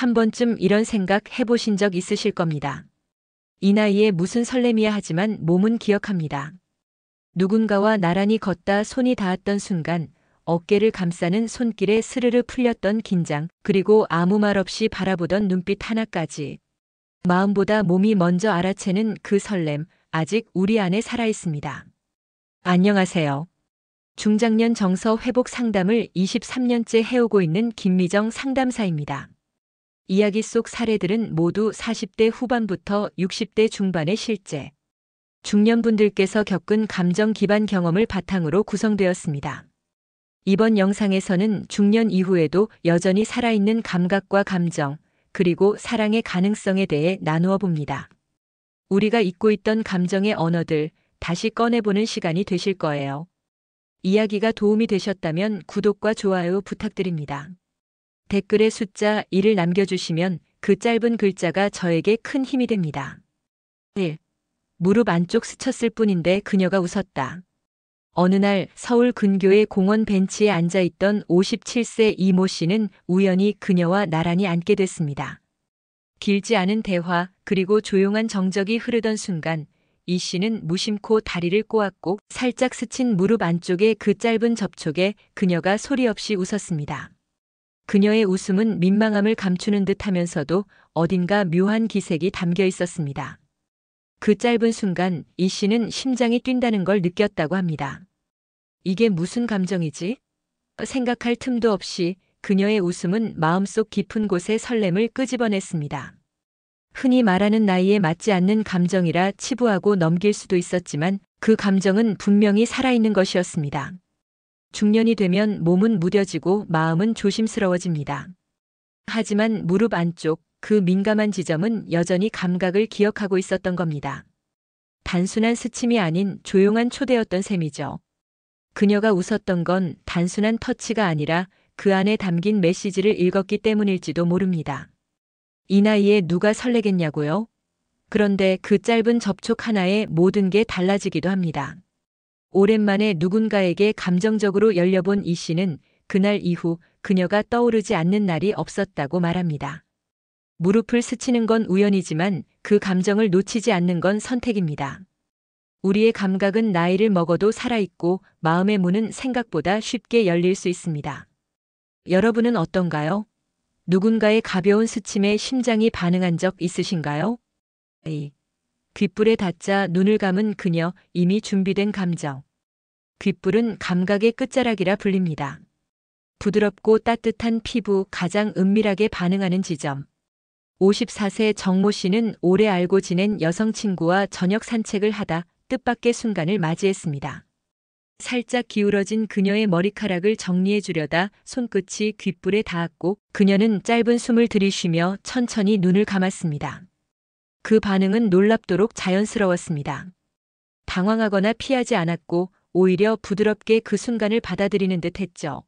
한 번쯤 이런 생각 해보신 적 있으실 겁니다. 이 나이에 무슨 설렘이야 하지만 몸은 기억합니다. 누군가와 나란히 걷다 손이 닿았던 순간 어깨를 감싸는 손길에 스르르 풀렸던 긴장, 그리고 아무 말 없이 바라보던 눈빛 하나까지. 마음보다 몸이 먼저 알아채는 그 설렘, 아직 우리 안에 살아있습니다. 안녕하세요. 중장년 정서 회복 상담을 23년째 해오고 있는 김미정 상담사입니다. 이야기 속 사례들은 모두 40대 후반부터 60대 중반의 실제, 중년분들께서 겪은 감정 기반 경험을 바탕으로 구성되었습니다. 이번 영상에서는 중년 이후에도 여전히 살아있는 감각과 감정, 그리고 사랑의 가능성에 대해 나누어 봅니다. 우리가 잊고 있던 감정의 언어들 다시 꺼내보는 시간이 되실 거예요. 이야기가 도움이 되셨다면 구독과 좋아요 부탁드립니다. 댓글에 숫자 1을 남겨주시면 그 짧은 글자가 저에게 큰 힘이 됩니다. 1. 무릎 안쪽 스쳤을 뿐인데 그녀가 웃었다. 어느 날 서울 근교의 공원 벤치에 앉아있던 57세 이모 씨는 우연히 그녀와 나란히 앉게 됐습니다. 길지 않은 대화, 그리고 조용한 정적이 흐르던 순간 이 씨는 무심코 다리를 꼬았고 살짝 스친 무릎 안쪽의 그 짧은 접촉에 그녀가 소리 없이 웃었습니다. 그녀의 웃음은 민망함을 감추는 듯 하면서도 어딘가 묘한 기색이 담겨 있었습니다. 그 짧은 순간 이 씨는 심장이 뛴다는 걸 느꼈다고 합니다. 이게 무슨 감정이지? 생각할 틈도 없이 그녀의 웃음은 마음속 깊은 곳의 설렘을 끄집어냈습니다. 흔히 말하는 나이에 맞지 않는 감정이라 치부하고 넘길 수도 있었지만 그 감정은 분명히 살아있는 것이었습니다. 중년이 되면 몸은 무뎌지고 마음은 조심스러워집니다. 하지만 무릎 안쪽 그 민감한 지점은 여전히 감각을 기억하고 있었던 겁니다. 단순한 스침이 아닌 조용한 초대였던 셈이죠. 그녀가 웃었던 건 단순한 터치가 아니라 그 안에 담긴 메시지를 읽었기 때문일지도 모릅니다. 이 나이에 누가 설레겠냐고요? 그런데 그 짧은 접촉 하나에 모든 게 달라지기도 합니다. 오랜만에 누군가에게 감정적으로 열려본 이 씨는 그날 이후 그녀가 떠오르지 않는 날이 없었다고 말합니다. 무릎을 스치는 건 우연이지만 그 감정을 놓치지 않는 건 선택입니다. 우리의 감각은 나이를 먹어도 살아있고 마음의 문은 생각보다 쉽게 열릴 수 있습니다. 여러분은 어떤가요? 누군가의 가벼운 스침에 심장이 반응한 적 있으신가요? 귓불에 닿자 눈을 감은 그녀, 이미 준비된 감정. 귓불은 감각의 끝자락이라 불립니다. 부드럽고 따뜻한 피부, 가장 은밀하게 반응하는 지점. 54세 정모 씨는 오래 알고 지낸 여성 친구와 저녁 산책을 하다 뜻밖의 순간을 맞이했습니다. 살짝 기울어진 그녀의 머리카락을 정리해 주려다 손끝이 귓불에 닿았고 그녀는 짧은 숨을 들이쉬며 천천히 눈을 감았습니다. 그 반응은 놀랍도록 자연스러웠습니다. 당황하거나 피하지 않았고 오히려 부드럽게 그 순간을 받아들이는 듯 했죠.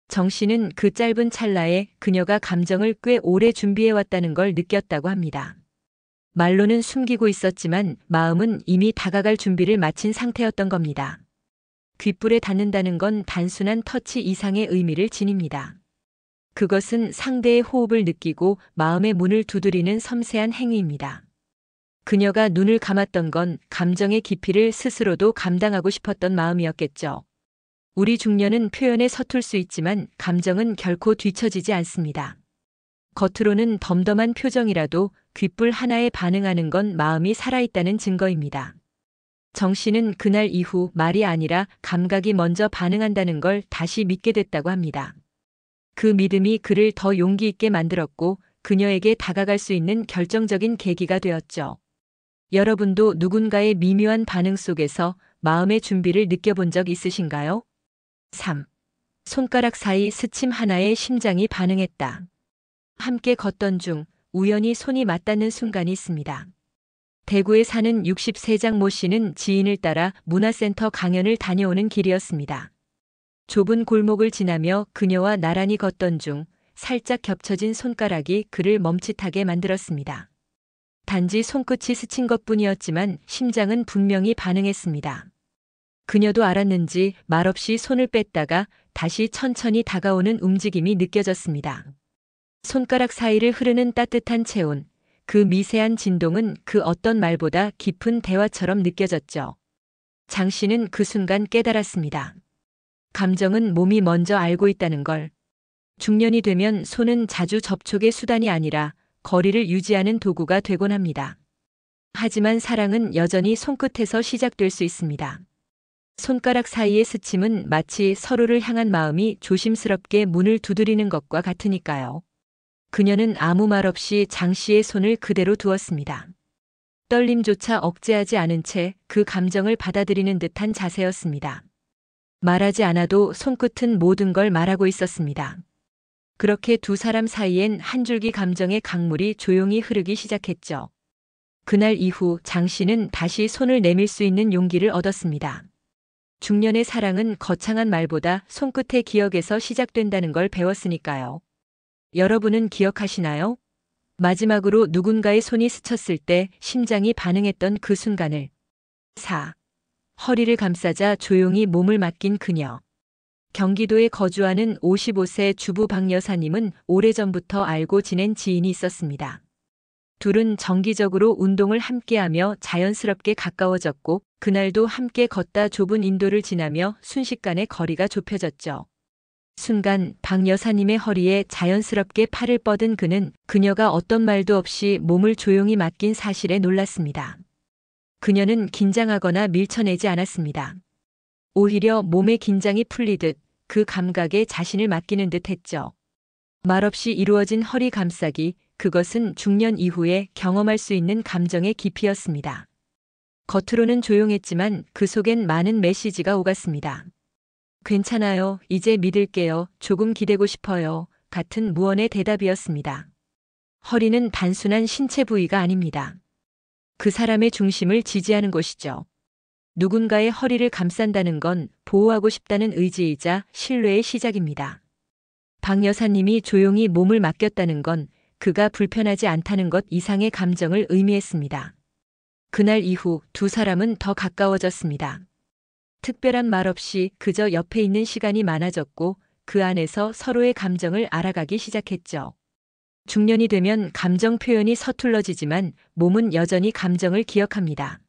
정 씨는 그 짧은 찰나에 그녀가 감정을 꽤 오래 준비해왔다는 걸 느꼈다고 합니다. 말로는 숨기고 있었지만 마음은 이미 다가갈 준비를 마친 상태였던 겁니다. 귓불에 닿는다는 건 단순한 터치 이상의 의미를 지닙니다. 그것은 상대의 호흡을 느끼고 마음의 문을 두드리는 섬세한 행위입니다. 그녀가 눈을 감았던 건 감정의 깊이를 스스로도 감당하고 싶었던 마음이었겠죠. 우리 중년은 표현에 서툴 수 있지만 감정은 결코 뒤처지지 않습니다. 겉으로는 덤덤한 표정이라도 귓불 하나에 반응하는 건 마음이 살아있다는 증거입니다. 정 씨는 그날 이후 말이 아니라 감각이 먼저 반응한다는 걸 다시 믿게 됐다고 합니다. 그 믿음이 그를 더 용기 있게 만들었고 그녀에게 다가갈 수 있는 결정적인 계기가 되었죠. 여러분도 누군가의 미묘한 반응 속에서 마음의 준비를 느껴본 적 있으신가요? 3. 손가락 사이 스침 하나에 심장이 반응했다. 함께 걷던 중 우연히 손이 맞닿는 순간이 있습니다. 대구에 사는 60세 모 씨는 지인을 따라 문화센터 강연을 다녀오는 길이었습니다. 좁은 골목을 지나며 그녀와 나란히 걷던 중 살짝 겹쳐진 손가락이 그를 멈칫하게 만들었습니다. 단지 손끝이 스친 것뿐이었지만 심장은 분명히 반응했습니다. 그녀도 알았는지 말없이 손을 뺐다가 다시 천천히 다가오는 움직임이 느껴졌습니다. 손가락 사이를 흐르는 따뜻한 체온, 그 미세한 진동은 그 어떤 말보다 깊은 대화처럼 느껴졌죠. 장 씨는 그 순간 깨달았습니다. 감정은 몸이 먼저 알고 있다는 걸. 중년이 되면 손은 자주 접촉의 수단이 아니라 거리를 유지하는 도구가 되곤 합니다. 하지만 사랑은 여전히 손끝에서 시작될 수 있습니다. 손가락 사이의 스침은 마치 서로를 향한 마음이 조심스럽게 문을 두드리는 것과 같으니까요. 그녀는 아무 말 없이 장 씨의 손을 그대로 두었습니다. 떨림조차 억제하지 않은 채 그 감정을 받아들이는 듯한 자세였습니다. 말하지 않아도 손끝은 모든 걸 말하고 있었습니다. 그렇게 두 사람 사이엔 한 줄기 감정의 강물이 조용히 흐르기 시작했죠. 그날 이후 장 씨는 다시 손을 내밀 수 있는 용기를 얻었습니다. 중년의 사랑은 거창한 말보다 손끝의 기억에서 시작된다는 걸 배웠으니까요. 여러분은 기억하시나요? 마지막으로 누군가의 손이 스쳤을 때 심장이 반응했던 그 순간을. 4. 허리를 감싸자 조용히 몸을 맡긴 그녀. 경기도에 거주하는 55세 주부 박 여사님은 오래전부터 알고 지낸 지인이 있었습니다. 둘은 정기적으로 운동을 함께하며 자연스럽게 가까워졌고 그날도 함께 걷다 좁은 인도를 지나며 순식간에 거리가 좁혀졌죠. 순간 박 여사님의 허리에 자연스럽게 팔을 뻗은 그는 그녀가 어떤 말도 없이 몸을 조용히 맡긴 사실에 놀랐습니다. 그녀는 긴장하거나 밀쳐내지 않았습니다. 오히려 몸의 긴장이 풀리듯 그 감각에 자신을 맡기는 듯 했죠. 말없이 이루어진 허리 감싸기, 그것은 중년 이후에 경험할 수 있는 감정의 깊이였습니다. 겉으로는 조용했지만 그 속엔 많은 메시지가 오갔습니다. 괜찮아요. 이제 믿을게요. 조금 기대고 싶어요. 같은 무언의 대답이었습니다. 허리는 단순한 신체 부위가 아닙니다. 그 사람의 중심을 지지하는 곳이죠. 누군가의 허리를 감싼다는 건 보호하고 싶다는 의지이자 신뢰의 시작입니다. 박 여사님이 조용히 몸을 맡겼다는 건 그가 불편하지 않다는 것 이상의 감정을 의미했습니다. 그날 이후 두 사람은 더 가까워졌습니다. 특별한 말 없이 그저 옆에 있는 시간이 많아졌고 그 안에서 서로의 감정을 알아가기 시작했죠. 중년이 되면 감정 표현이 서툴러지지만 몸은 여전히 감정을 기억합니다.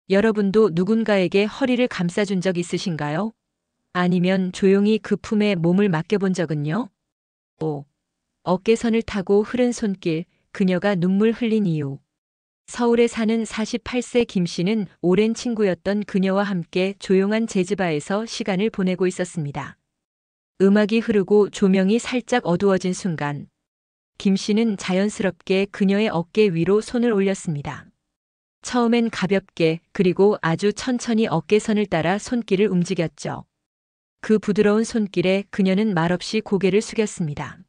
여러분도 누군가에게 허리를 감싸준 적 있으신가요? 아니면 조용히 그 품에 몸을 맡겨본 적은요? 5. 어깨선을 타고 흐른 손길, 그녀가 눈물 흘린 이유. 서울에 사는 48세 김 씨는 오랜 친구였던 그녀와 함께 조용한 재즈바에서 시간을 보내고 있었습니다. 음악이 흐르고 조명이 살짝 어두워진 순간, 김 씨는 자연스럽게 그녀의 어깨 위로 손을 올렸습니다. 처음엔 가볍게 그리고 아주 천천히 어깨선을 따라 손길을 움직였죠. 그 부드러운 손길에 그녀는 말없이 고개를 숙였습니다.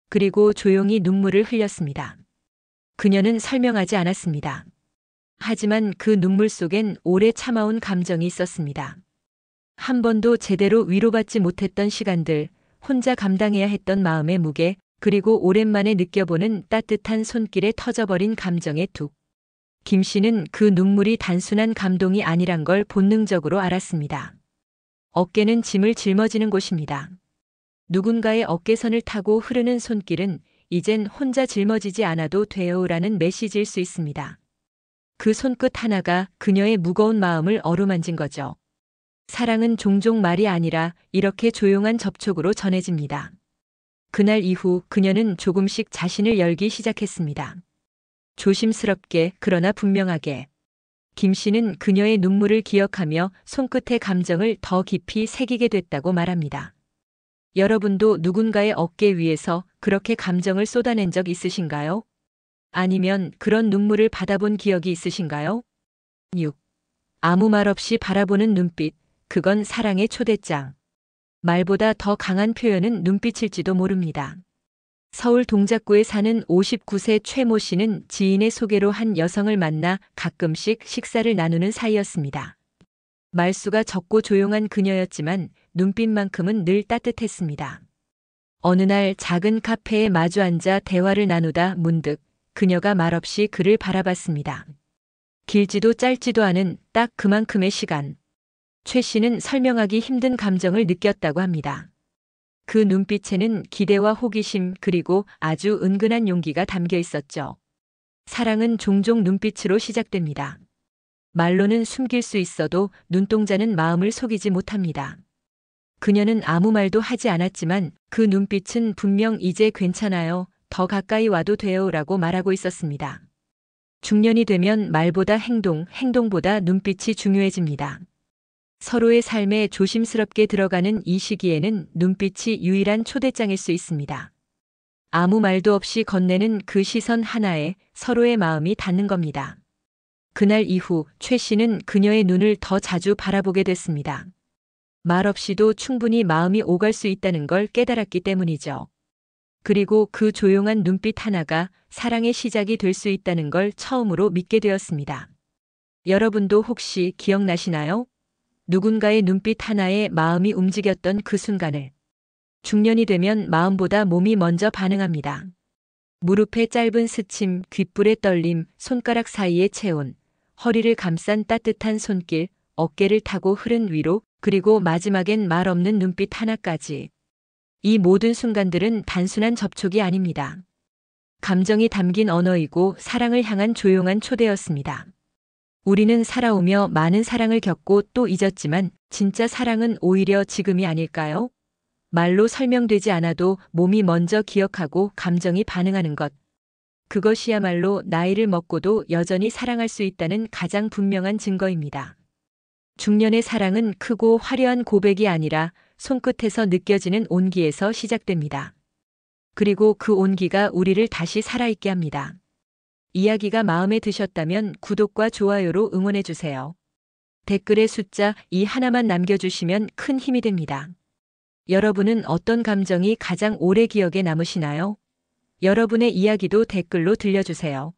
그리고 조용히 눈물을 흘렸습니다. 그녀는 설명하지 않았습니다. 하지만 그 눈물 속엔 오래 참아온 감정이 있었습니다. 한 번도 제대로 위로받지 못했던 시간들, 혼자 감당해야 했던 마음의 무게, 그리고 오랜만에 느껴보는 따뜻한 손길에 터져버린 감정의 툭. 김 씨는 그 눈물이 단순한 감동이 아니란 걸 본능적으로 알았습니다. 어깨는 짐을 짊어지는 곳입니다. 누군가의 어깨선을 타고 흐르는 손길은 이젠 혼자 짊어지지 않아도 돼요라는 메시지일 수 있습니다. 그 손끝 하나가 그녀의 무거운 마음을 어루만진 거죠. 사랑은 종종 말이 아니라 이렇게 조용한 접촉으로 전해집니다. 그날 이후 그녀는 조금씩 자신을 열기 시작했습니다. 조심스럽게 그러나 분명하게. 김 씨는 그녀의 눈물을 기억하며 손끝의 감정을 더 깊이 새기게 됐다고 말합니다. 여러분도 누군가의 어깨 위에서 그렇게 감정을 쏟아낸 적 있으신가요? 아니면 그런 눈물을 받아본 기억이 있으신가요? 6. 아무 말 없이 바라보는 눈빛, 그건 사랑의 초대장. 말보다 더 강한 표현은 눈빛일지도 모릅니다. 서울 동작구에 사는 59세 최모 씨는 지인의 소개로 한 여성을 만나 가끔씩 식사를 나누는 사이였습니다. 말수가 적고 조용한 그녀였지만 눈빛만큼은 늘 따뜻했습니다. 어느 날 작은 카페에 마주 앉아 대화를 나누다 문득 그녀가 말없이 그를 바라봤습니다. 길지도 짧지도 않은 딱 그만큼의 시간. 최 씨는 설명하기 힘든 감정을 느꼈다고 합니다. 그 눈빛에는 기대와 호기심 그리고 아주 은근한 용기가 담겨 있었죠. 사랑은 종종 눈빛으로 시작됩니다. 말로는 숨길 수 있어도 눈동자는 마음을 속이지 못합니다. 그녀는 아무 말도 하지 않았지만 그 눈빛은 분명 이제 괜찮아요. 더 가까이 와도 돼요. 라고 말하고 있었습니다. 중년이 되면 말보다 행동보다 눈빛이 중요해집니다. 서로의 삶에 조심스럽게 들어가는 이 시기에는 눈빛이 유일한 초대장일 수 있습니다. 아무 말도 없이 건네는 그 시선 하나에 서로의 마음이 닿는 겁니다. 그날 이후 최 씨는 그녀의 눈을 더 자주 바라보게 됐습니다. 말 없이도 충분히 마음이 오갈 수 있다는 걸 깨달았기 때문이죠. 그리고 그 조용한 눈빛 하나가 사랑의 시작이 될 수 있다는 걸 처음으로 믿게 되었습니다. 여러분도 혹시 기억나시나요? 누군가의 눈빛 하나에 마음이 움직였던 그 순간을. 중년이 되면 마음보다 몸이 먼저 반응합니다. 무릎의 짧은 스침, 귓불의 떨림, 손가락 사이의 체온, 허리를 감싼 따뜻한 손길, 어깨를 타고 흐른 위로, 그리고 마지막엔 말 없는 눈빛 하나까지. 이 모든 순간들은 단순한 접촉이 아닙니다. 감정이 담긴 언어이고 사랑을 향한 조용한 초대였습니다. 우리는 살아오며 많은 사랑을 겪고 또 잊었지만 진짜 사랑은 오히려 지금이 아닐까요? 말로 설명되지 않아도 몸이 먼저 기억하고 감정이 반응하는 것. 그것이야말로 나이를 먹고도 여전히 사랑할 수 있다는 가장 분명한 증거입니다. 중년의 사랑은 크고 화려한 고백이 아니라 손끝에서 느껴지는 온기에서 시작됩니다. 그리고 그 온기가 우리를 다시 살아있게 합니다. 이야기가 마음에 드셨다면 구독과 좋아요로 응원해주세요. 댓글에 숫자 2 하나만 남겨주시면 큰 힘이 됩니다. 여러분은 어떤 감정이 가장 오래 기억에 남으시나요? 여러분의 이야기도 댓글로 들려주세요.